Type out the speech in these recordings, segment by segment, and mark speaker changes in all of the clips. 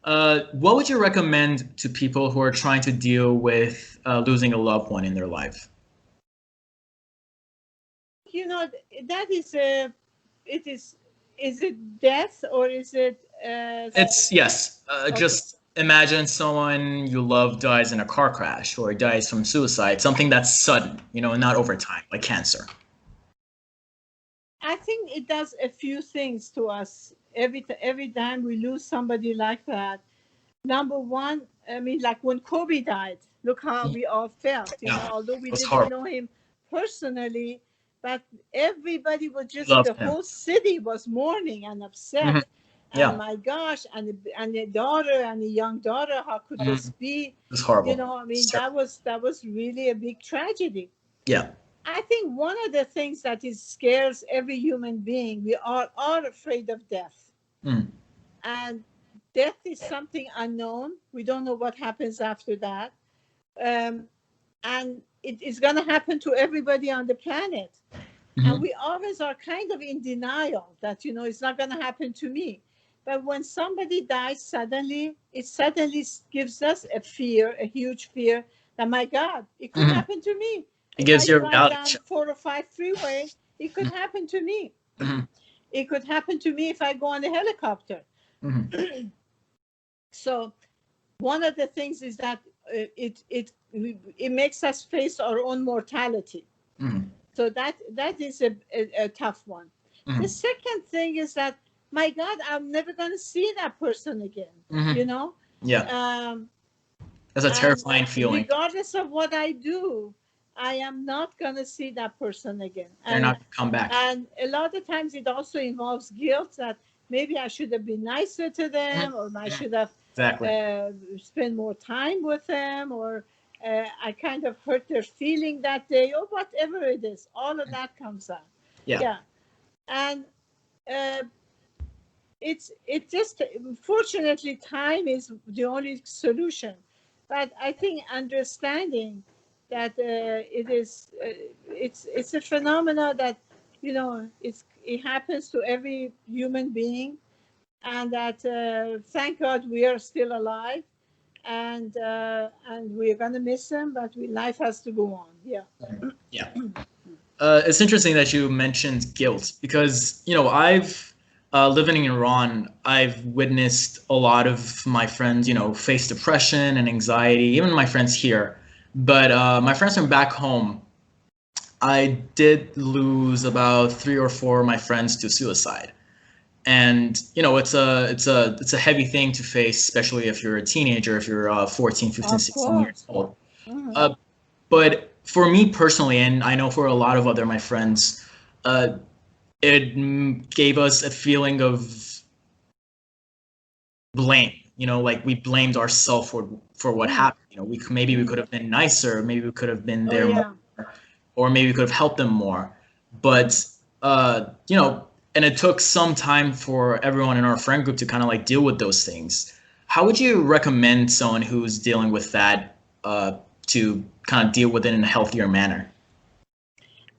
Speaker 1: What would you recommend to people who are trying to deal with losing a loved one in their life?
Speaker 2: You know, that is a, it is it death or is it,
Speaker 1: It's yes.
Speaker 2: okay.
Speaker 1: Just imagine someone you love dies in a car crash or dies from suicide. Something that's sudden, not over time, like cancer.
Speaker 2: I think it does a few things to us every time we lose somebody like that. Number one, I mean, like when Kobe died, look how we all felt, you know,
Speaker 1: Yeah,
Speaker 2: although we
Speaker 1: it was
Speaker 2: didn't
Speaker 1: horrible.
Speaker 2: know him personally, but everybody was
Speaker 1: We
Speaker 2: just, the
Speaker 1: loved him.
Speaker 2: whole city was mourning and
Speaker 1: Hmm.
Speaker 2: upset. And
Speaker 1: Yeah,
Speaker 2: my gosh, and the daughter and the young daughter, how could
Speaker 1: hmm,
Speaker 2: this be?
Speaker 1: it was
Speaker 2: You
Speaker 1: horrible.
Speaker 2: know, I mean,
Speaker 1: It's terrible.
Speaker 2: that was really a big tragedy.
Speaker 1: Yeah.
Speaker 2: I think one of the things that is scares every human being, we are all afraid of death.
Speaker 1: Mm.
Speaker 2: And death is something unknown. We don't know what happens after that. Um, and it is going to happen to everybody on the planet. And
Speaker 1: Hmm.
Speaker 2: we always are kind of in denial that, you know, it's not going to happen to me. But when somebody dies suddenly, it suddenly gives us a fear, a huge fear that, my God, it could
Speaker 1: Hmm.
Speaker 2: happen to me.
Speaker 1: It
Speaker 2: If I
Speaker 1: gives you a
Speaker 2: drive
Speaker 1: reality
Speaker 2: down
Speaker 1: check.
Speaker 2: 405 freeway, it could happen to me.
Speaker 1: Hmm.
Speaker 2: It could happen to me if I go on a helicopter.
Speaker 1: Hmm.
Speaker 2: So one of the things is that it makes us face our own mortality.
Speaker 1: Hmm.
Speaker 2: So that is a tough one. The
Speaker 1: Hmm.
Speaker 2: second thing is that, my God, I'm never going to see that person again.
Speaker 1: Hmm.
Speaker 2: You know,
Speaker 1: Yeah,
Speaker 2: um,
Speaker 1: that's a
Speaker 2: and
Speaker 1: terrifying feeling.
Speaker 2: regardless of what I do, I am not going to see that person again.
Speaker 1: They're not gonna come back.
Speaker 2: And a lot of times it also involves guilt that maybe I should have been nicer to
Speaker 1: Mhm.
Speaker 2: them, or I
Speaker 1: Mhm.
Speaker 2: should have
Speaker 1: Exactly.
Speaker 2: spent more time with them, or I kind of hurt their feeling that day, or whatever it is. All of that comes out.
Speaker 1: Yeah.
Speaker 2: Yeah. And uh, it just, fortunately, time is the only solution. But I think understanding that it's a phenomena that, you know, it happens to every human being, and that, thank God we are still alive, and we're gonna miss them, but life has to go on. Yeah.
Speaker 1: Yeah. It's interesting that you mentioned guilt because I've living in Iran. I've witnessed a lot of my friends, face depression and anxiety. Even my friends here, but my friends from back home, I did lose about three or four of my friends to suicide. And it's a heavy thing to face, especially if you're a teenager, if you're 14, 15,
Speaker 2: Of
Speaker 1: 16 years
Speaker 2: course.
Speaker 1: old.
Speaker 2: Mhm.
Speaker 1: uh, but for me personally, and I know for a lot of other my friends, uh, it gave us a feeling of blame. Like we blamed ourselves for what
Speaker 2: Mm.
Speaker 1: happened. Maybe we
Speaker 2: Mm.
Speaker 1: could have been nicer, maybe we could have been
Speaker 2: Oh
Speaker 1: there more,
Speaker 2: yeah.
Speaker 1: or maybe we could have helped them more. But and it took some time for everyone in our friend group to kind of like deal with those things. How would you recommend someone who's dealing with that to kind of deal with it in a healthier manner?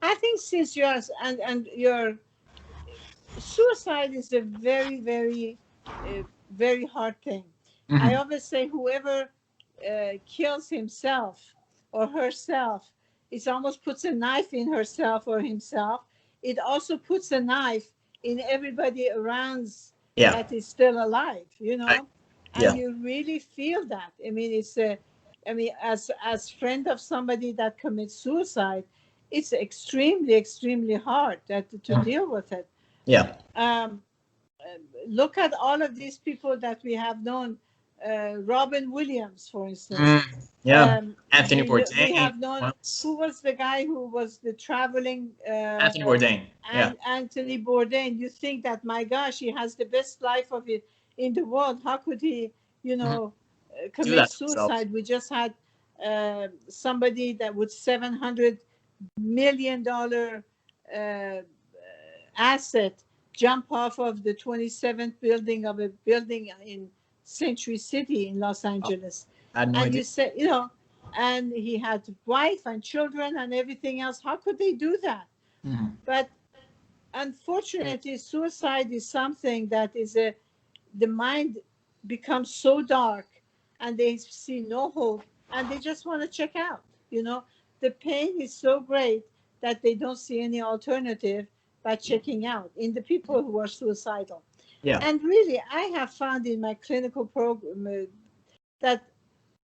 Speaker 2: I think since and your suicide is a very, very, very hard thing. I
Speaker 1: Hmm.
Speaker 2: always say whoever kills himself or herself, it almost puts a knife in herself or himself. It also puts a knife in everybody around
Speaker 1: Yeah.
Speaker 2: that is still alive, you
Speaker 1: Right.
Speaker 2: know, and
Speaker 1: Yeah.
Speaker 2: you really feel that. I mean, it's a, I mean, as friend of somebody that commits suicide, it's extremely, extremely hard to deal with it.
Speaker 1: Yeah.
Speaker 2: um, Look at all of these people that we have known. Robin Williams, for instance.
Speaker 1: Mm, yeah. Anthony
Speaker 2: We
Speaker 1: Bourdain.
Speaker 2: have known,
Speaker 1: Once.
Speaker 2: who was the guy who was the traveling,
Speaker 1: Anthony Bourdain. Yeah.
Speaker 2: and Anthony Bourdain. You think that, my gosh, he has the best life of it in the world. How could he, you
Speaker 1: Hmm.
Speaker 2: know,
Speaker 1: Do
Speaker 2: commit
Speaker 1: that to themselves.
Speaker 2: suicide? We just had somebody that with $700 million uh, asset jump off of the 27th building of a building in Century City in Los
Speaker 1: Oh,
Speaker 2: Angeles.
Speaker 1: I had no
Speaker 2: And
Speaker 1: idea.
Speaker 2: you say, you know, and he had wife and children and everything else. How could they do that?
Speaker 1: Hmm.
Speaker 2: But unfortunately, suicide is something that is the mind. becomes so dark and they see no hope and they just want to check out. You know, the pain is so great that they don't see any alternative but checking out in the people who are suicidal.
Speaker 1: Yeah.
Speaker 2: And really, I have found in my clinical program that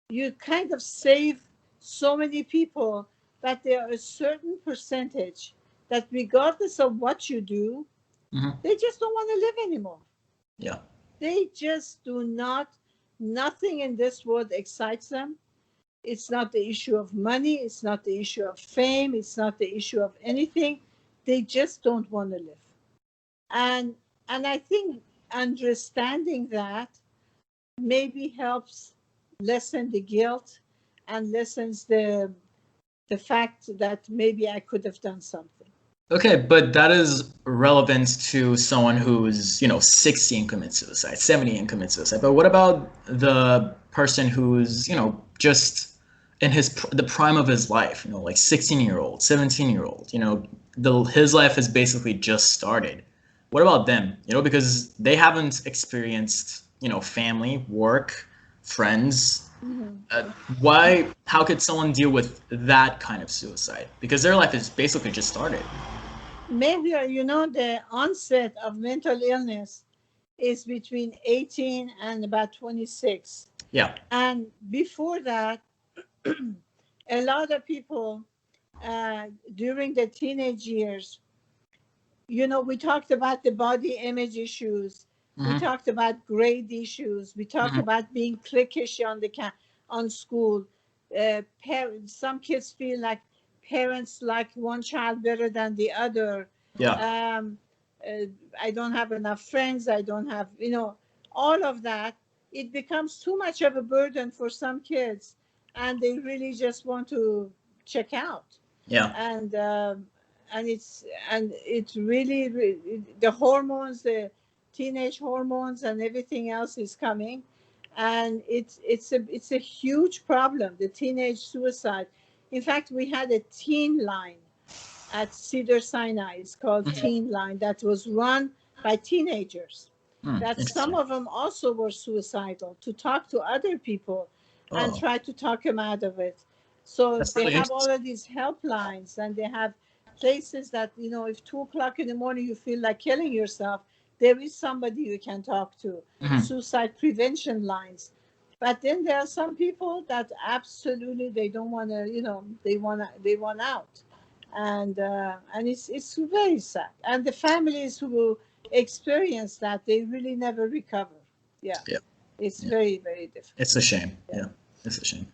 Speaker 2: you kind of save so many people, but there are a certain percentage that regardless of what you do,
Speaker 1: Hmm.
Speaker 2: they just don't want to live anymore.
Speaker 1: Yeah.
Speaker 2: They just do not, nothing in this world excites them. It's not the issue of money, it's not the issue of fame, it's not the issue of anything. They just don't want to live. And I think understanding that maybe helps lessen the guilt and lessens the fact that maybe I could have done something.
Speaker 1: Okay, but that is relevant to someone who's, 60 and commits suicide, 70 and commits suicide. But what about the person who's, just in the prime of his life, like 16-year-old, 17-year-old, his life has basically just started. What about them? Because they haven't experienced, family, work, friends.
Speaker 2: Mhm.
Speaker 1: Uh, how could someone deal with that kind of suicide? Because their life is basically just started.
Speaker 2: Maybe, the onset of mental illness is between 18 and about 26.
Speaker 1: Yeah.
Speaker 2: And before that, a lot of people during the teenage years, we talked about the body image issues. We
Speaker 1: Hmm.
Speaker 2: talked about grade issues. We talked
Speaker 1: Hmm.
Speaker 2: about being cliquish on school. Parents, some kids feel like parents like one child better than the other.
Speaker 1: Yeah.
Speaker 2: Um, uh, I don't have enough friends. I don't have, all of that. It becomes too much of a burden for some kids, and they really just want to check out.
Speaker 1: Yeah.
Speaker 2: And it's really, the hormones, the teenage hormones and everything else is coming, and it's a huge problem, the teenage suicide. In fact, we had a teen line at Cedar Sinai. It's called
Speaker 1: Mhm.
Speaker 2: Teen Line, that was run by teenagers, that some
Speaker 1: Interesting.
Speaker 2: of them also were suicidal, to talk to other people and
Speaker 1: Oh,
Speaker 2: try to talk them out of it. So
Speaker 1: that's
Speaker 2: they
Speaker 1: really
Speaker 2: have all
Speaker 1: interesting.
Speaker 2: of these helplines, and they have places that, if 2 o'clock in the morning you feel like killing yourself, there is somebody you can talk to.
Speaker 1: Hmm.
Speaker 2: Suicide prevention lines. But then there are some people that absolutely they don't want to, they want out, and it's very sad. And the families who experience that, they really never recover. Yeah,
Speaker 1: Yeah.
Speaker 2: it's
Speaker 1: Yeah.
Speaker 2: very, very
Speaker 1: It's
Speaker 2: difficult.
Speaker 1: a shame.
Speaker 2: Yeah.
Speaker 1: Yeah. It's a shame.